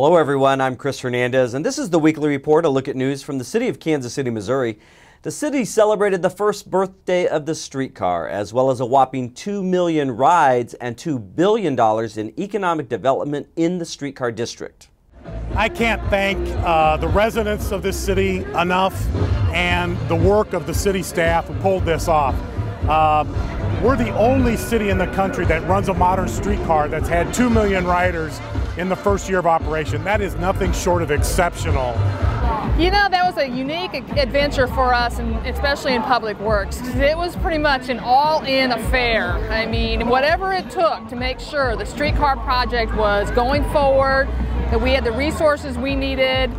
Hello everyone, I'm Chris Hernandez and this is the Weekly Report, a look at news from the city of Kansas City, Missouri. The city celebrated the first birthday of the streetcar, as well as a whopping 2 million rides and $2 billion in economic development in the streetcar district. I can't thank the residents of this city enough and the work of the city staff who pulled this off. We're the only city in the country that runs a modern streetcar that's had 2 million riders in the first year of operation. That is nothing short of exceptional. You know, that was a unique adventure for us, and especially in public works. It was pretty much an all-in affair. I mean, whatever it took to make sure the streetcar project was going forward, that we had the resources we needed.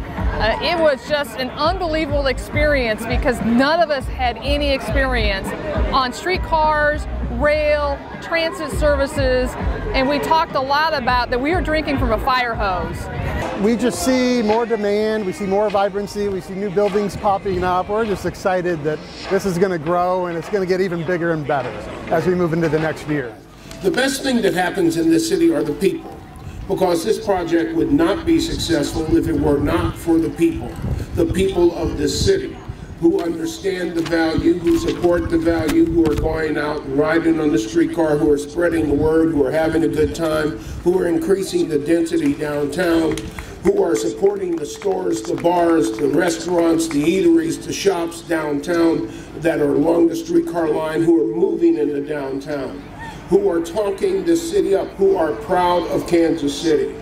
It was just an unbelievable experience because none of us had any experience on streetcars, rail, transit services, and we talked a lot about that we were drinking from a fire hose. We just see more demand, we see more vibrancy, we see new buildings popping up. We're just excited that this is going to grow and it's going to get even bigger and better as we move into the next year. The best thing that happens in this city are the people, because this project would not be successful if it were not for the people of this city, who understand the value, who support the value, who are going out and riding on the streetcar, who are spreading the word, who are having a good time, who are increasing the density downtown, who are supporting the stores, the bars, the restaurants, the eateries, the shops downtown that are along the streetcar line, who are moving into downtown, who are talking the city up, who are proud of Kansas City.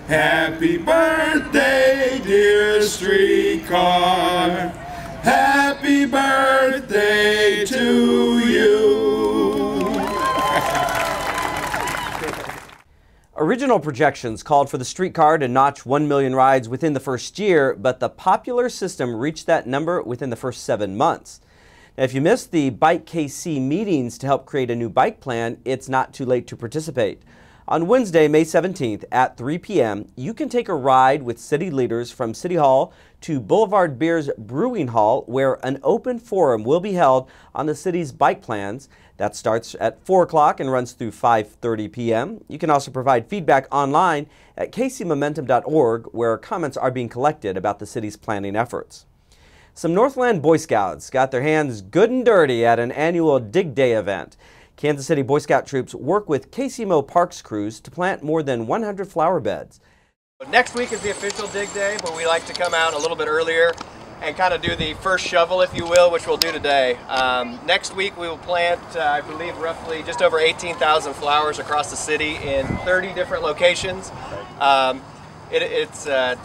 Happy birthday, dear streetcar. Happy birthday to you. Original projections called for the streetcar to notch 1 million rides within the first year, but the popular system reached that number within the first 7 months. Now, if you missed the Bike KC meetings to help create a new bike plan, it's not too late to participate. On Wednesday, May 17th at 3 p.m., you can take a ride with city leaders from City Hall to Boulevard Beer's Brewing Hall, where an open forum will be held on the city's bike plans. That starts at 4 o'clock and runs through 5:30 p.m. You can also provide feedback online at kcmo.gov, where comments are being collected about the city's planning efforts. Some Northland Boy Scouts got their hands good and dirty at an annual Dig Day event. Kansas City Boy Scout troops work with KCMO Parks crews to plant more than 100 flower beds. Next week is the official dig day, but we like to come out a little bit earlier and kind of do the first shovel, if you will, which we'll do today. Next week we will plant, I believe, roughly just over 18,000 flowers across the city in 30 different locations. It's a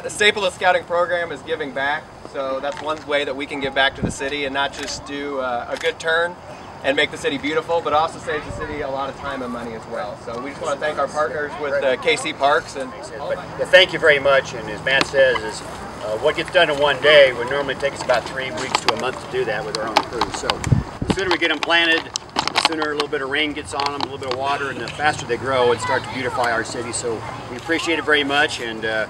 staple of the scouting program is giving back, so that's one way that we can give back to the city and not just do a good turn and make the city beautiful, but also saves the city a lot of time and money as well. So we just want to thank our partners with KC Parks. And thank you very much. And as Matt says, is what gets done in one day would normally take us about 3 weeks to a month to do that with our own crew. So the sooner we get them planted, the sooner a little bit of rain gets on them, a little bit of water, and the faster they grow and start to beautify our city. So we appreciate it very much, and a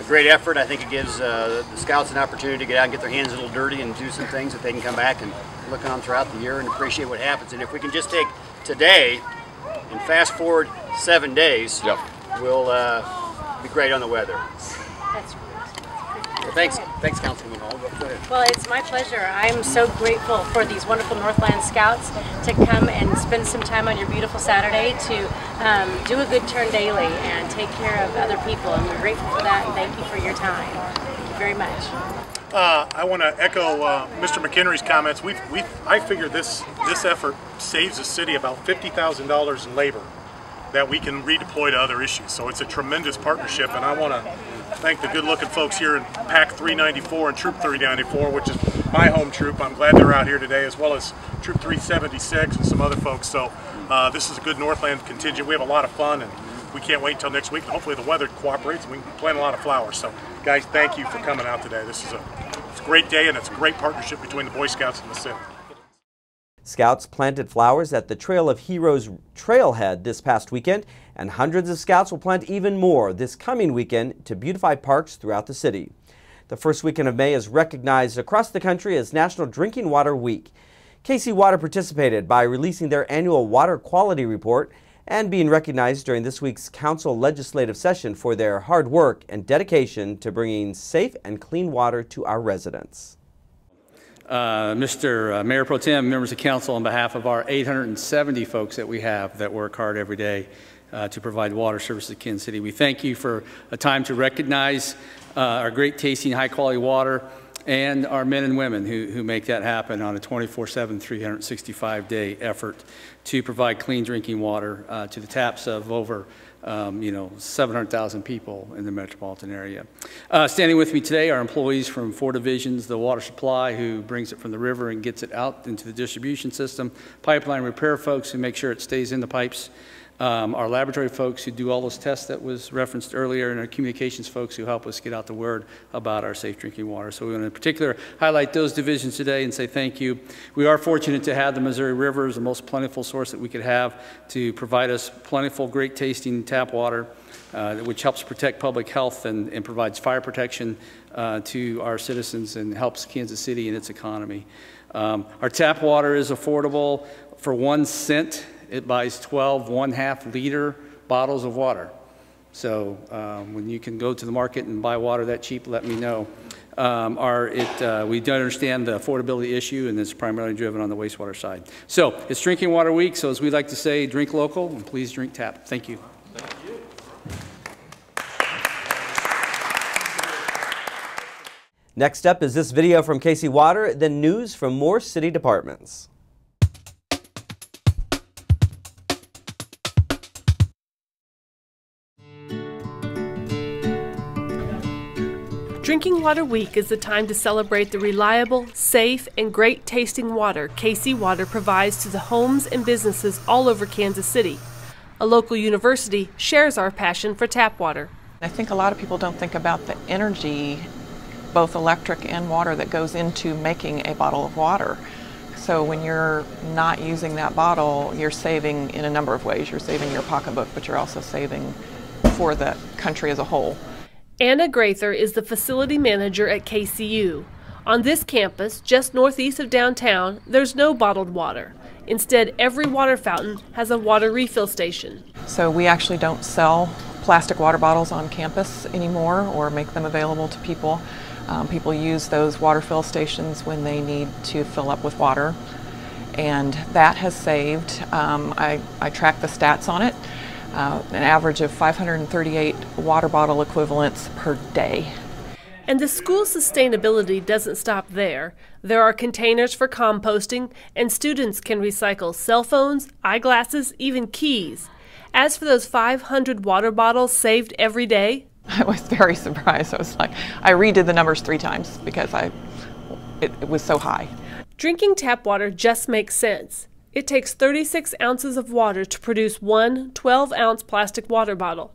great effort. I think it gives the scouts an opportunity to get out and get their hands a little dirty and do some things that they can come back and look on throughout the year and appreciate what happens. And if we can just take today and fast forward 7 days, we'll be great on the weather. That's great. Well, thanks, Councilman Hall. Go ahead. Well, it's my pleasure. I'm so grateful for these wonderful Northland Scouts to come and spend some time on your beautiful Saturday to do a good turn daily and take care of other people. And we're grateful for that, and thank you for your time. Thank you very much. I want to echo Mr. McHenry's comments. I figure this effort saves the city about $50,000 in labor that we can redeploy to other issues. So it's a tremendous partnership, and I want to thank the good-looking folks here in Pack 394 and Troop 394, which is my home troop. I'm glad they're out here today, as well as Troop 376 and some other folks. So this is a good Northland contingent. We have a lot of fun, and we can't wait until next week. And hopefully the weather cooperates and we can plant a lot of flowers. So guys, thank you for coming out today. It's a great day, and it's a great partnership between the Boy Scouts and the city. Scouts planted flowers at the Trail of Heroes trailhead this past weekend, and hundreds of Scouts will plant even more this coming weekend to beautify parks throughout the city. The first weekend of May is recognized across the country as National Drinking Water Week. KC Water participated by releasing their annual water quality report and being recognized during this week's council legislative session for their hard work and dedication to bringing safe and clean water to our residents. Mr. Mayor Pro Tem, members of council, on behalf of our 870 folks that we have that work hard every day to provide water services to Kansas City, we thank you for a time to recognize our great tasting, high quality water and our men and women who make that happen on a 24/7, 365-day effort to provide clean drinking water to the taps of over 700,000 people in the metropolitan area. Standing with me today are employees from 4 divisions, the water supply who brings it from the river and gets it out into the distribution system, pipeline repair folks who make sure it stays in the pipes, our laboratory folks who do all those tests that was referenced earlier, and our communications folks who help us get out the word about our safe drinking water. So we want to in particular highlight those divisions today and say thank you. We are fortunate to have the Missouri River as the most plentiful source that we could have to provide us plentiful, great tasting tap water, which helps protect public health and provides fire protection to our citizens and helps Kansas City and its economy. Our tap water is affordable. For 1 cent, it buys 12 1/2 liter bottles of water. So when you can go to the market and buy water that cheap, let me know. We do understand the affordability issue, and it's primarily driven on the wastewater side. So it's Drinking Water Week, so as we like to say, drink local and please drink tap. Thank you. Thank you. Next up is this video from KC Water, then news from more city departments. Drinking Water Week is the time to celebrate the reliable, safe, and great tasting water KC Water provides to the homes and businesses all over Kansas City. A local university shares our passion for tap water. I think a lot of people don't think about the energy, both electric and water, that goes into making a bottle of water. So when you're not using that bottle, you're saving in a number of ways. You're saving your pocketbook, but you're also saving for the country as a whole. Anna Grather is the facility manager at KCU. On this campus, just northeast of downtown, there's no bottled water. Instead, every water fountain has a water refill station. So we actually don't sell plastic water bottles on campus anymore or make them available to people. People use those water fill stations when they need to fill up with water. And that has saved, I track the stats on it, an average of 538 water bottle equivalents per day. And the school's sustainability doesn't stop there. There are containers for composting, and students can recycle cell phones, eyeglasses, even keys. As for those 500 water bottles saved every day, I was very surprised. I was like, I redid the numbers 3 times because it was so high. Drinking tap water just makes sense. It takes 36 ounces of water to produce one 12-ounce plastic water bottle.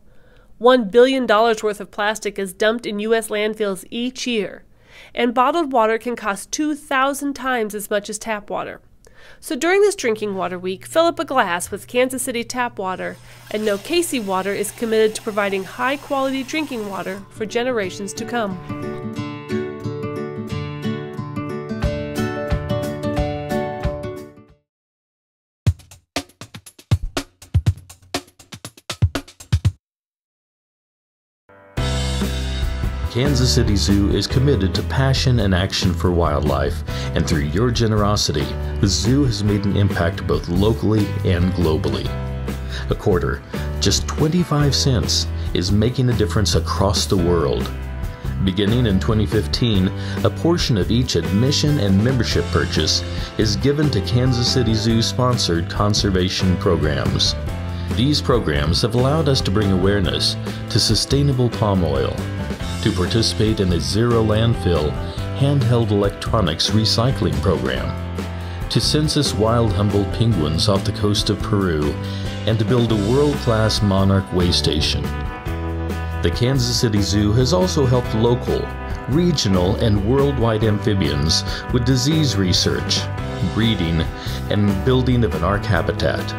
$1 billion worth of plastic is dumped in U.S. landfills each year, and bottled water can cost 2,000 times as much as tap water. So during this Drinking Water Week, fill up a glass with Kansas City tap water and know KC Water is committed to providing high-quality drinking water for generations to come. Kansas City Zoo is committed to passion and action for wildlife, and through your generosity, the zoo has made an impact both locally and globally. A quarter, just 25 cents, is making a difference across the world. Beginning in 2015, a portion of each admission and membership purchase is given to Kansas City Zoo-sponsored conservation programs. These programs have allowed us to bring awareness to sustainable palm oil, to participate in a zero landfill handheld electronics recycling program, to census wild Humboldt penguins off the coast of Peru, and to build a world-class monarch way station. The Kansas City Zoo has also helped local, regional, and worldwide amphibians with disease research, breeding, and building of an ark habitat.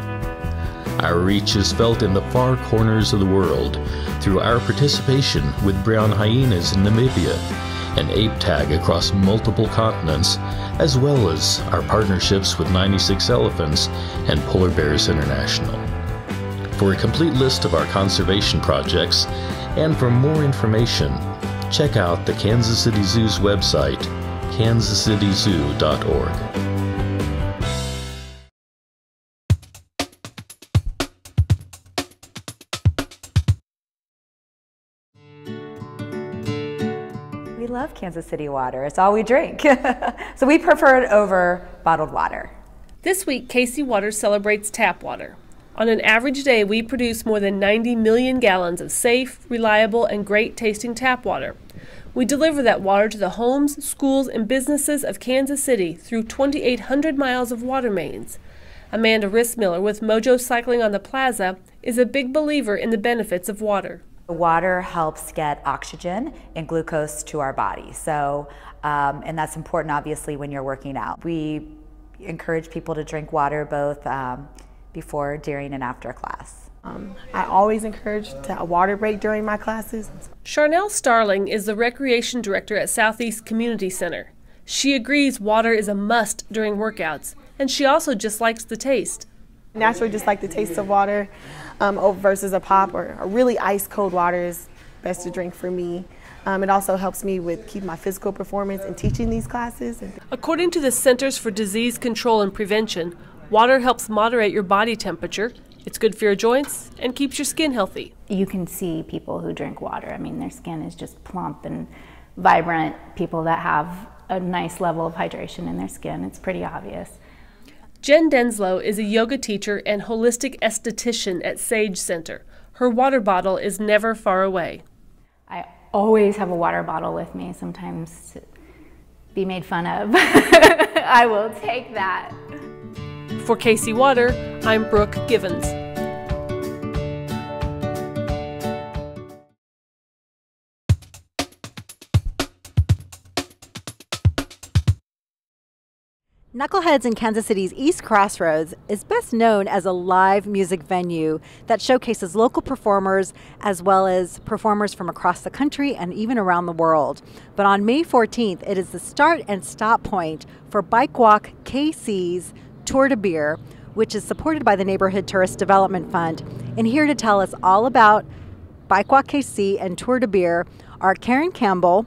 Our reach is felt in the far corners of the world through our participation with brown hyenas in Namibia and ape tag across multiple continents, as well as our partnerships with 96 Elephants and Polar Bears International. For a complete list of our conservation projects and for more information, check out the Kansas City Zoo's website, kansascityzoo.org. We love Kansas City water. It's all we drink. So we prefer it over bottled water. This week, KC Water celebrates tap water. On an average day, we produce more than 90 million gallons of safe, reliable, and great-tasting tap water. We deliver that water to the homes, schools, and businesses of Kansas City through 2,800 miles of water mains. Amanda Rissmiller with Mojo Cycling on the Plaza is a big believer in the benefits of water. Water helps get oxygen and glucose to our body. So, and that's important obviously when you're working out. We encourage people to drink water both before, during, and after class. I always encourage a water break during my classes. Charnel Starling is the Recreation Director at Southeast Community Center. She agrees water is a must during workouts, and she also just likes the taste. Naturally just like the taste of water versus a pop or a really ice cold water is best to drink for me. It also helps me with keep my physical performance in teaching these classes. According to the Centers for Disease Control and Prevention, water helps moderate your body temperature, it's good for your joints, and keeps your skin healthy. You can see people who drink water. I mean, their skin is just plump and vibrant. People that have a nice level of hydration in their skin, it's pretty obvious. Jen Denslow is a yoga teacher and holistic esthetician at Sage Center. Her water bottle is never far away. I always have a water bottle with me, sometimes to be made fun of. I will take that. For KC Water, I'm Brooke Givens. Knuckleheads in Kansas City's East Crossroads is best known as a live music venue that showcases local performers as well as performers from across the country and even around the world. But on May 14th, it is the start and stop point for Bike Walk KC's Tour de Beer, which is supported by the Neighborhood Tourist Development Fund. And here to tell us all about Bike Walk KC and Tour de Beer are Karen Campbell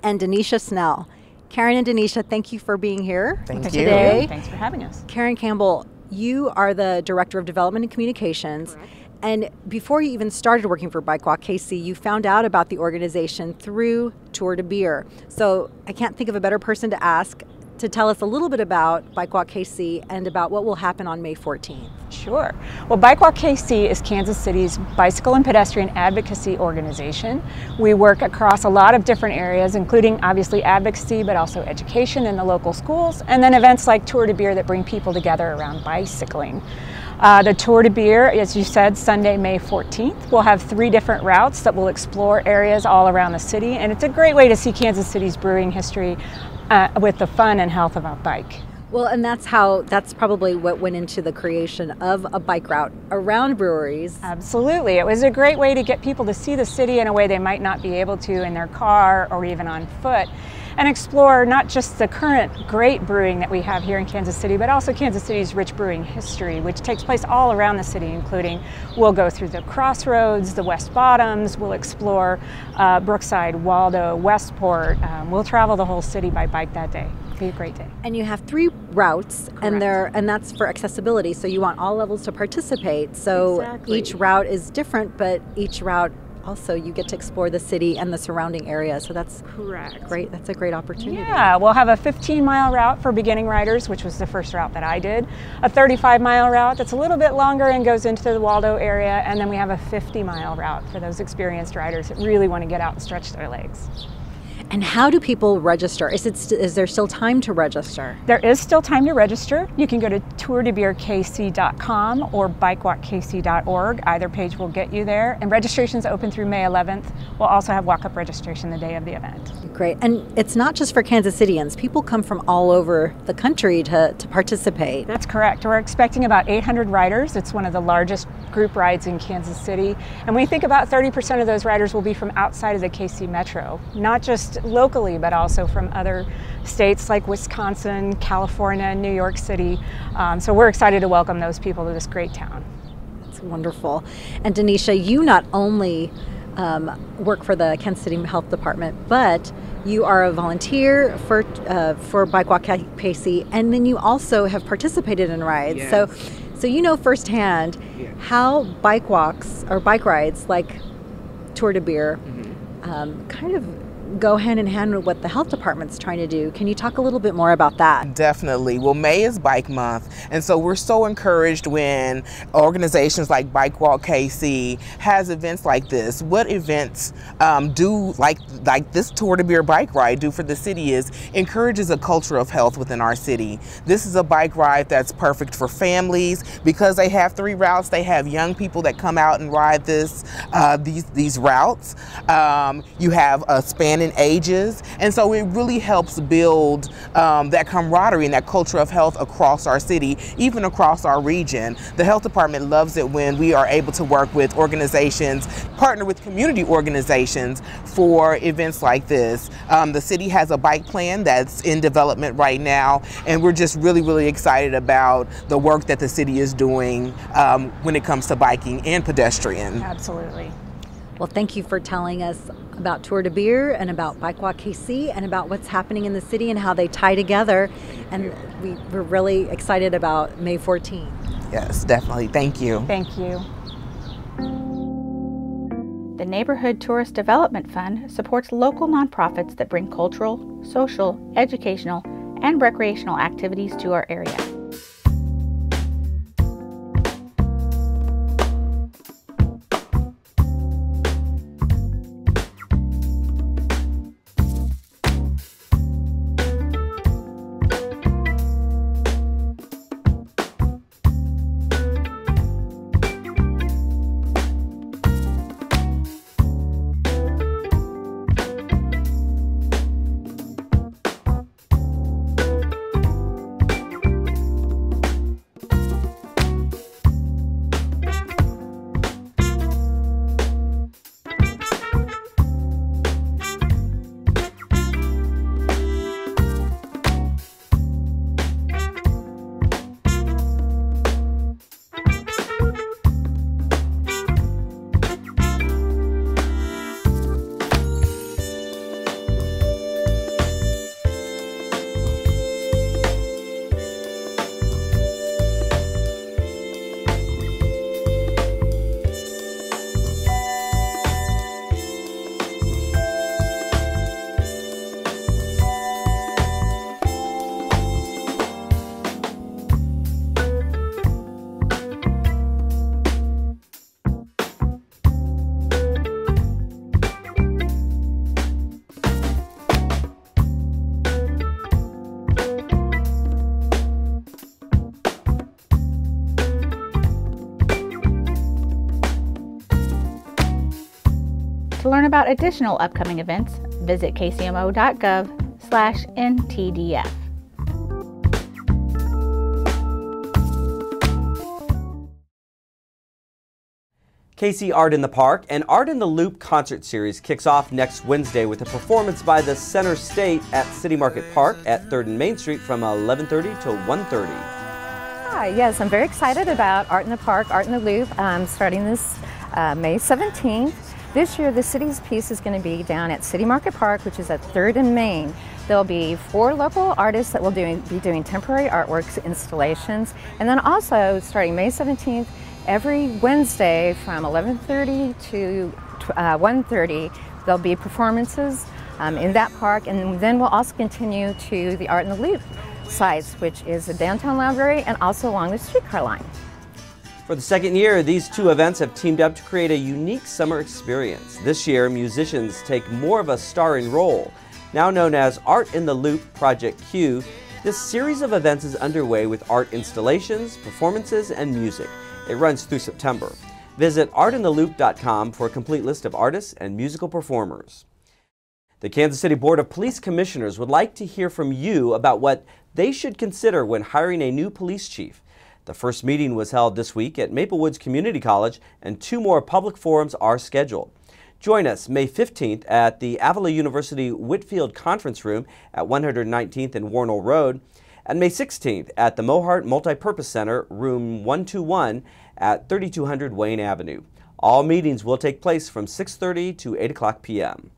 and Denisha Snell. Karen and Denisha, thank you for being here today. Thanks for having us. Karen Campbell, you are the Director of Development and Communications. Correct. And before you even started working for Bike Walk KC, you found out about the organization through Tour de Beer. So I can't think of a better person to ask to tell us a little bit about Bike Walk KC and about what will happen on May 14th. Sure. Well, Bike Walk KC is Kansas City's bicycle and pedestrian advocacy organization. We work across a lot of different areas, including obviously advocacy, but also education in the local schools, and then events like Tour de Beer that bring people together around bicycling. The Tour de Beer, as you said, Sunday, May 14th. We'll have 3 different routes that will explore areas all around the city, and it's a great way to see Kansas City's brewing history with the fun and health of a bike. Well, and that's probably what went into the creation of a bike route around breweries. Absolutely. It was a great way to get people to see the city in a way they might not be able to in their car or even on foot, and explore not just the current great brewing that we have here in Kansas City, but also Kansas City's rich brewing history, which takes place all around the city, including we'll go through the Crossroads, the West Bottoms, we'll explore Brookside, Waldo, Westport. We'll travel the whole city by bike that day. It'll be a great day. And you have 3 routes, and that's for accessibility, so you want all levels to participate. So exactly. Each route is different, but each route also you get to explore the city and the surrounding area, so that's correct. Great. That's a great opportunity. Yeah, we'll have a 15-mile route for beginning riders, which was the first route that I did, a 35-mile route that's a little bit longer and goes into the Waldo area, and then we have a 50-mile route for those experienced riders that really want to get out and stretch their legs. And how do people register? Is there still time to register? There is still time to register. You can go to tourdebeerkc.com or bikewalkkc.org. Either page will get you there. And registration's open through May 11th. We'll also have walk-up registration the day of the event. Great. And it's not just for Kansas Cityans. People come from all over the country to participate. That's correct. We're expecting about 800 riders. It's one of the largest group rides in Kansas City. And we think about 30% of those riders will be from outside of the KC Metro, not just locally, but also from other states like Wisconsin, California, New York City. So we're excited to welcome those people to this great town. That's wonderful. And Denisha, you not only work for the Kansas City Health Department, but you are a volunteer for Bike Walk KC, and then you also have participated in rides. Yes. So you know firsthand how bike walks or bike rides like Tour de Beer kind of go hand in hand with what the health department's trying to do. Can you talk a little bit more about that? Definitely. Well, May is Bike Month, and so we're so encouraged when organizations like Bike Walk KC has events like this. What events do like this Tour de Beer bike ride do for the city is encourages a culture of health within our city. This is a bike ride that's perfect for families because they have 3 routes. They have young people that come out and ride these routes. You have a span in ages, and so it really helps build that camaraderie and that culture of health across our city, even across our region. The health department loves it when we are able to work with organizations, partner with community organizations for events like this. The city has a bike plan that's in development right now, and we're just really excited about the work that the city is doing when it comes to biking and pedestrian. Absolutely. Well, thank you for telling us about Tour de Beer and about Bike Walk KC and about what's happening in the city and how they tie together. And we're really excited about May 14th. Yes, definitely. Thank you. Thank you. The Neighborhood Tourist Development Fund supports local nonprofits that bring cultural, social, educational, and recreational activities to our area. To learn about additional upcoming events, visit kcmo.gov/ntdf. KC Art in the Park and Art in the Loop concert series kicks off next Wednesday with a performance by the Center State at City Market Park at 3rd and Main Street from 11:30 to 1:30. Hi, yes, I'm very excited about Art in the Park, Art in the Loop, starting this May 17th. This year, the city's piece is going to be down at City Market Park, which is at 3rd and Main. There'll be 4 local artists that will be doing temporary artworks, installations, and then also starting May 17th, every Wednesday from 11:30 to 1:30, there'll be performances in that park, and then we'll also continue to the Art in the Loop sites, which is the downtown library and also along the streetcar line. For the second year, these 2 events have teamed up to create a unique summer experience. This year, musicians take more of a starring role. Now known as Art in the Loop Project Q, this series of events is underway with art installations, performances, and music. It runs through September. Visit artintheloop.com for a complete list of artists and musical performers. The Kansas City Board of Police Commissioners would like to hear from you about what they should consider when hiring a new police chief. The first meeting was held this week at Maple Woods Community College, and 2 more public forums are scheduled. Join us May 15th at the Avila University Whitfield Conference Room at 119th and Warnell Road. and May 16th at the Mohart Multipurpose Center, room 121 at 3200 Wayne Avenue. All meetings will take place from 6:30 to 8 o'clock p.m.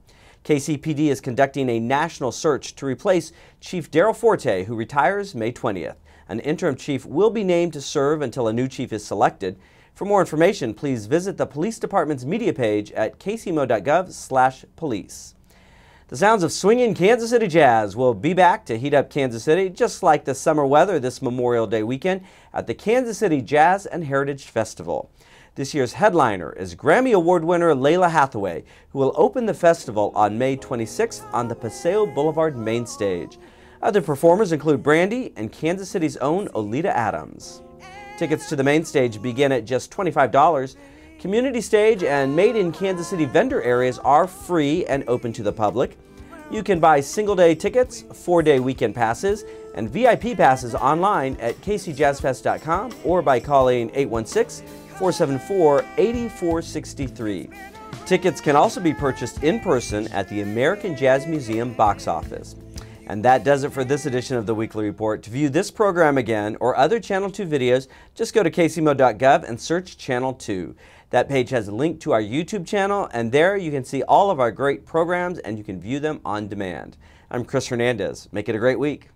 KCPD is conducting a national search to replace Chief Darrell Forte, who retires May 20th. An interim chief will be named to serve until a new chief is selected. For more information, please visit the police department's media page at kcmo.gov/police. The sounds of swinging Kansas City jazz will be back to heat up Kansas City, just like the summer weather this Memorial Day weekend at the Kansas City Jazz and Heritage Festival. This year's headliner is Grammy Award winner Layla Hathaway, who will open the festival on May 26th on the Paseo Boulevard main stage. Other performers include Brandy and Kansas City's own Olita Adams. Tickets to the main stage begin at just $25. Community stage and Made in Kansas City vendor areas are free and open to the public. You can buy single-day tickets, 4-day weekend passes, and VIP passes online at kcjazzfest.com or by calling 816-474-8463. Tickets can also be purchased in person at the American Jazz Museum box office. And that does it for this edition of the Weekly Report. To view this program again or other Channel 2 videos, just go to kcmo.gov and search Channel 2. That page has a link to our YouTube channel, and there you can see all of our great programs and you can view them on demand. I'm Chris Hernandez. Make it a great week.